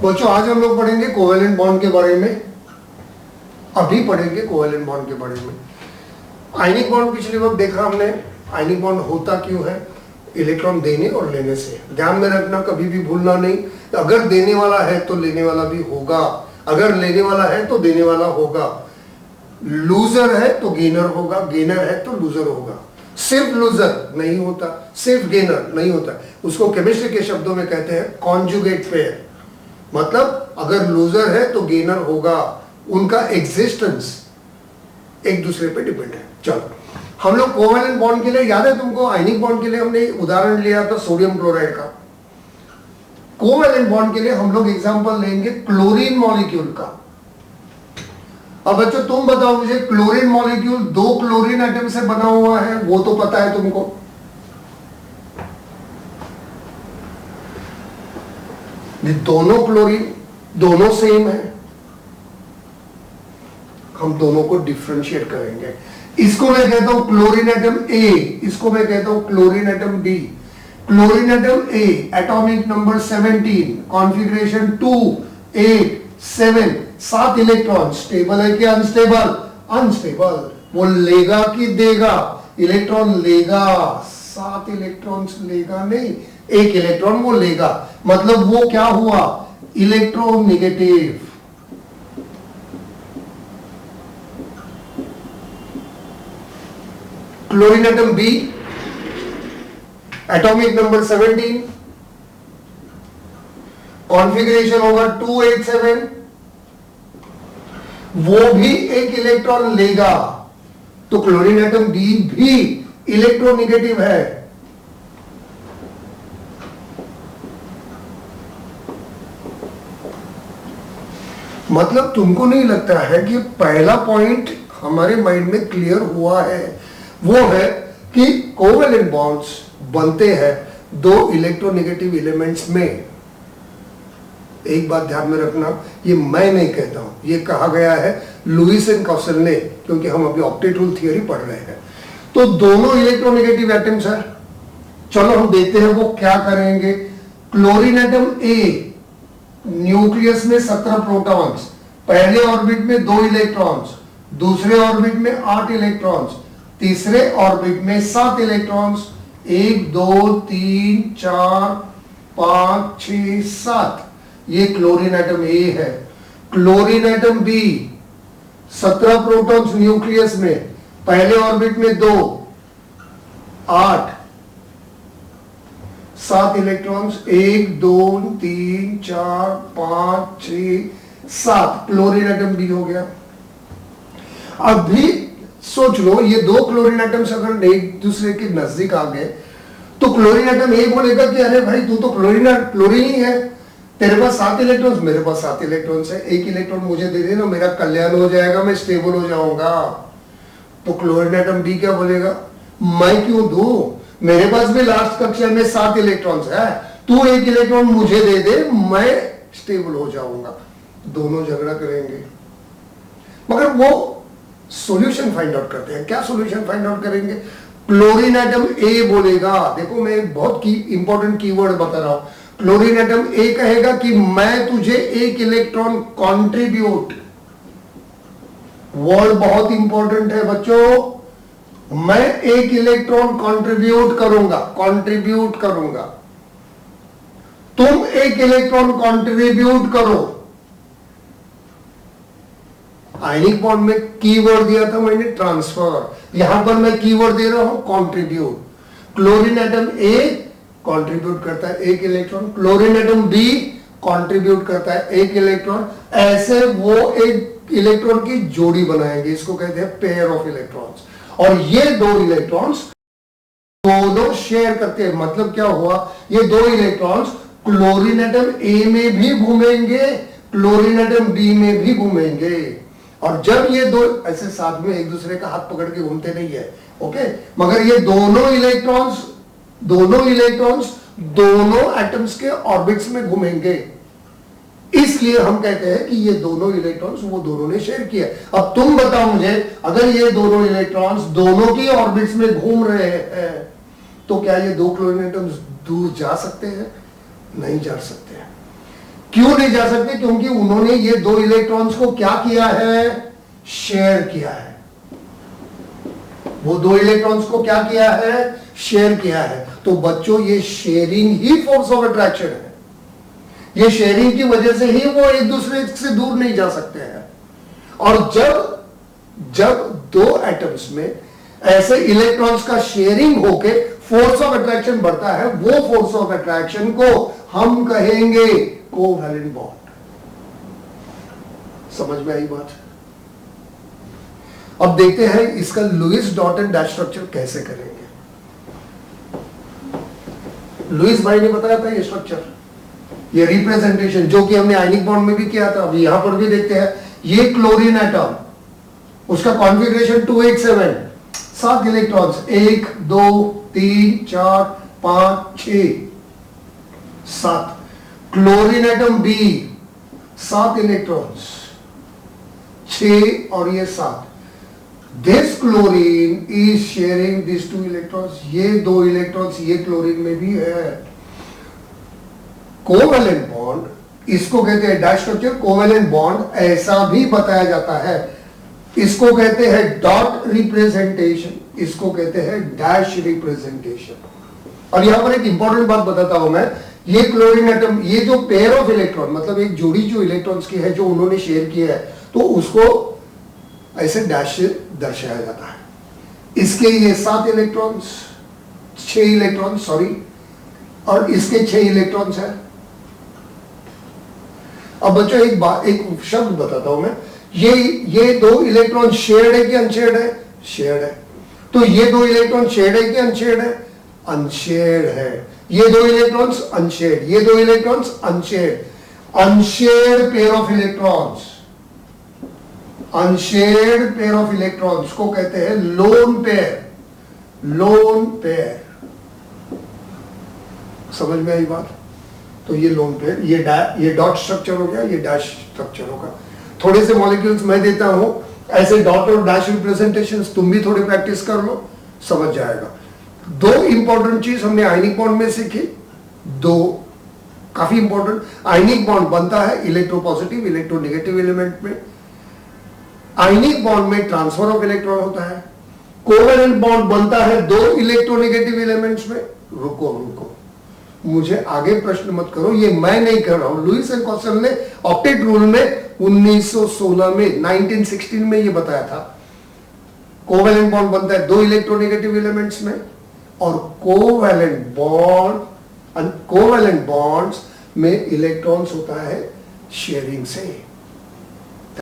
बच्चों आज हम लोग पढ़ेंगे कोवेलेंट बॉन्ड के बारे में। अभी पढ़ेंगे कोवेलेंट बॉन्ड के बारे में। आयनिक बॉन्ड पिछली वक्त देखा हमने। आयनिक बॉन्ड होता क्यों है? इलेक्ट्रॉन देने और लेने से। ध्यान में रखना, कभी भी भूलना नहीं, अगर देने वाला है तो लेने वाला भी होगा, अगर लेने वाला है तो देने वाला होगा। लूजर है तो गेनर होगा, गेनर है तो लूजर होगा। सिर्फ लूजर नहीं होता, सिर्फ गेनर नहीं होता। उसको केमिस्ट्री के शब्दों में कहते हैं कॉन्जुगेट पेयर। मतलब अगर लूजर है तो गेनर होगा, उनका एग्जिस्टेंस एक दूसरे पे डिपेंड है। चलो हम लोग कोवेलेंट बॉन्ड के लिए, याद है तुमको, आयनिक बॉन्ड के लिए हमने उदाहरण लिया था सोडियम क्लोराइड का। कोवेलेंट बॉन्ड के लिए हम लोग एग्जांपल लेंगे क्लोरीन मॉलिक्यूल का। अब बच्चों तुम बताओ मुझे, क्लोरीन मॉलिक्यूल 2 क्लोरीन एटम से बना हुआ है, वो तो पता है तुमको। ये दोनों क्लोरीन दोनों सेम है। हम दोनों को डिफरेंशिएट करेंगे। इसको मैं कहता हूं क्लोरीन एटम ए, इसको मैं कहता हूं chlorine atom B. Chlorine atom A atomic number 17, configuration 2 8 7, 7 electron. Stable है कि अनस्टेबल? अनस्टेबल। वो लेगा कि देगा? इलेक्ट्रॉन लेगा, 7 इलेक्ट्रॉन्स लेगा नहीं, 1 इलेक्ट्रॉन वो लेगा। मतलब वो क्या हुआ? Electronegative. Chlorine atom B atomic number 17, configuration होगा 287, वो भी 1 इलेक्ट्रॉन लेगा। तो क्लोरीन एटम बी भी इलेक्ट्रोनेगेटिव है। मतलब तुमको नहीं लगता है कि पहला पॉइंट हमारे माइंड में क्लियर हुआ है? वो है कि कोवेलेंट बॉन्ड्स बनते हैं 2 इलेक्ट्रोनेगेटिव एलिमेंट्स में। एक बात ध्यान में रखना, ये मैं नहीं कहता हूं, ये कहा गया है लुईस एंड कौशल ने, क्योंकि हम अभी ऑक्टेट रूल थियरी पढ़ रहे हैं। तो दोनों इलेक्ट्रोनेगेटिव एटम्स है। चलो हम देखते हैं वो क्या करेंगे। क्लोरीन एटम ए, न्यूक्लियस में 17 प्रोटॉन्स, पहले ऑर्बिट में 2 इलेक्ट्रॉन्स, दूसरे ऑर्बिट में 8 इलेक्ट्रॉन्स, तीसरे ऑर्बिट में 7 इलेक्ट्रॉन्स। 1 2 3 4 5 6 7, ये क्लोरीन एटम ए है। Chlorine atom B 17 protons nucleus में, पहले ऑर्बिट में 2 8 7 इलेक्ट्रॉन्स। 1 2 3 4 5 6 7, क्लोरीन एटम बी हो गया। अभी सोच लो, ये 2 क्लोरीन एटम्स अगर एक दूसरे के नजदीक आ गए तो क्लोरीन एटम ए बोलेगा कि अरे भाई तू तो क्लोरीन ही है, तेरे पास 7 इलेक्ट्रॉन्स, मेरे पास 7 इलेक्ट्रॉन्स है, 1 इलेक्ट्रॉन मुझे दे देना, मेरा कल्याण हो जाएगा, मैं स्टेबल हो जाऊंगा। तो क्लोरीन एटम बी क्या बोलेगा? मैं क्यों दूं, मेरे पास भी लास्ट कक्षा में 7 इलेक्ट्रॉन्स है, तू 1 इलेक्ट्रॉन मुझे दे दे, मैं स्टेबल हो जाऊंगा। दोनों झगड़ा करेंगे, मगर वो सॉल्यूशन फाइंड आउट करते हैं। क्या सॉल्यूशन फाइंड आउट करेंगे? क्लोरीन एटम ए बोलेगा, देखो मैं एक बहुत इंपॉर्टेंट कीवर्ड बता रहा हूं। क्लोरीन एटम ए कहेगा कि मैं तुझे 1 इलेक्ट्रॉन कंट्रीब्यूट, वर्ड बहुत इंपॉर्टेंट है बच्चों, मैं 1 इलेक्ट्रॉन कंट्रीब्यूट करूंगा, तुम 1 इलेक्ट्रॉन कंट्रीब्यूट करो। आयनिक बॉन्ड में कीवर्ड दिया था मैंने ट्रांसफर, यहां पर मैं कीवर्ड दे रहा हूं contribute. Chlorine atom A contribute करता है 1 electron, chlorine atom B contribute करता है 1 इलेक्ट्रॉन। ऐसे वो 1 इलेक्ट्रॉन की जोड़ी बनाएंगे, इसको कहते हैं पेयर ऑफ इलेक्ट्रॉन्स। और ये 2 इलेक्ट्रॉन्स दोनों शेयर करते हैं। मतलब क्या हुआ? ये 2 इलेक्ट्रॉन्स क्लोरीन एटम ए में भी घूमेंगे, क्लोरीन एटम बी में भी घूमेंगे। और जब ये 2 ऐसे साथ में एक दूसरे का हाथ पकड़ के घूमते नहीं है, ओके, मगर ये दोनों इलेक्ट्रॉन्स दोनों एटम्स के ऑर्बिट्स में घूमेंगे। इसलिए हम कहते हैं कि ये दोनों इलेक्ट्रॉन्स वो दोनों ने शेयर किया। अब तुम बताओ मुझे, अगर ये दोनों इलेक्ट्रॉन्स दोनों की ऑर्बिट्स में घूम रहे हैं तो क्या ये 2 क्लोरीन एटम्स दूर जा सकते हैं? नहीं जा सकते हैं। क्यों नहीं जा सकते? क्योंकि उन्होंने ये दो इलेक्ट्रॉन्स को क्या किया है? शेयर किया है। वो दो इलेक्ट्रॉन्स को क्या किया है? शेयर किया है। तो बच्चों, ये sharing he force of attraction है। ये शेयरिंग की वजह से ही वो एक दूसरे से दूर नहीं जा सकते हैं। और जब दो एटम्स में ऐसे इलेक्ट्रॉन्स का शेयरिंग होके फोर्स ऑफ अट्रैक्शन बढ़ता है, वो फोर्स ऑफ अट्रैक्शन को हम कहेंगे कोवैलेंट बॉन्ड। समझ में आई बात? अब देखते हैं इसका लुईस डॉट डैश स्ट्रक्चर कैसे करेंगे। लुईस भाई ने बताया था ये स्ट्रक्चर, ये रिप्रेजेंटेशन जो कि हमने आयनिक बॉन्ड में भी किया था, अभी यहां पर भी देखते हैं। ये क्लोरीन एटम, उसका configuration 287, 7 electrons, 1 2 3 4 5 6 7। Chlorine atom B, 7 electrons, 6 और ये 7। This chlorine is sharing this 2 electrons. ये 2 इलेक्ट्रॉन्स ये क्लोरीन में भी है। कोवैलेंट बॉन्ड, इसको कहते हैं डैश स्ट्रक्चर। कोवैलेंट बॉन्ड ऐसा भी बताया जाता है, इसको कहते हैं डॉट रिप्रेजेंटेशन, इसको कहते हैं डैश रिप्रेजेंटेशन। और यहां पर एक इंपॉर्टेंट बात बताता हूं मैं, ये क्लोरीन एटम, ये जो पेयर ऑफ इलेक्ट्रॉन, मतलब एक जोड़ी जो इलेक्ट्रॉन्स की है जो उन्होंने शेयर किया है, तो उसको ऐसे डैश से दर्शाया जाता है। इसके ये 7 इलेक्ट्रॉन्स, 6 इलेक्ट्रॉन्स सॉरी, और इसके 6 इलेक्ट्रॉन्स है। अब बच्चों एक शब्द बताता हूं मैं, ये 2 इलेक्ट्रॉन शेयर्ड है कि अनशेयर्ड है? शेयर्ड है। तो ये 2 इलेक्ट्रॉन शेयर्ड है कि अनशेयर्ड है? अनशेयर्ड है। ये 2 इलेक्ट्रॉन्स अनशेयर्ड, ये 2 electrons unshared. Unshared pair of electrons, unshared pair of electrons को कहते हैं लोन पेयर। लोन पेयर, समझ में आई बात? तो ये लोन पेयर, ये डॉट स्ट्रक्चर हो गया, ये डैश स्ट्रक्चर होगा। थोड़े से मॉलिक्यूल्स मैं देता हूं, ऐसे डॉट और डैश रिप्रेजेंटेशंस तुम भी थोड़ी प्रैक्टिस कर लो, समझ जाएगा। 2 इंपॉर्टेंट चीज हमने आयनिक बॉन्ड में सीखी, 2 काफी इंपॉर्टेंट। आयनिक बॉन्ड बनता है इलेक्ट्रोपॉजिटिव इलेक्ट्रोनेगेटिव एलिमेंट में। आयनिक बॉन्ड में ट्रांसफर ऑफ इलेक्ट्रॉन होता है। कोवैलेंट बॉन्ड बनता है 2 इलेक्ट्रोनेगेटिव एलिमेंट्स में। रुको, मुझे आगे प्रश्न मत करो, ये मैं नहीं कर रहा हूं। लुईस एंड कॉसल ने ऑक्टेट रूल में 1916 में 1916 में ये बताया था। कोवैलेंट बॉन्ड बनता है 2 इलेक्ट्रोनेगेटिव एलिमेंट्स में, और कोवैलेंट बॉन्ड्स में इलेक्ट्रॉन्स होता है शेयरिंग से।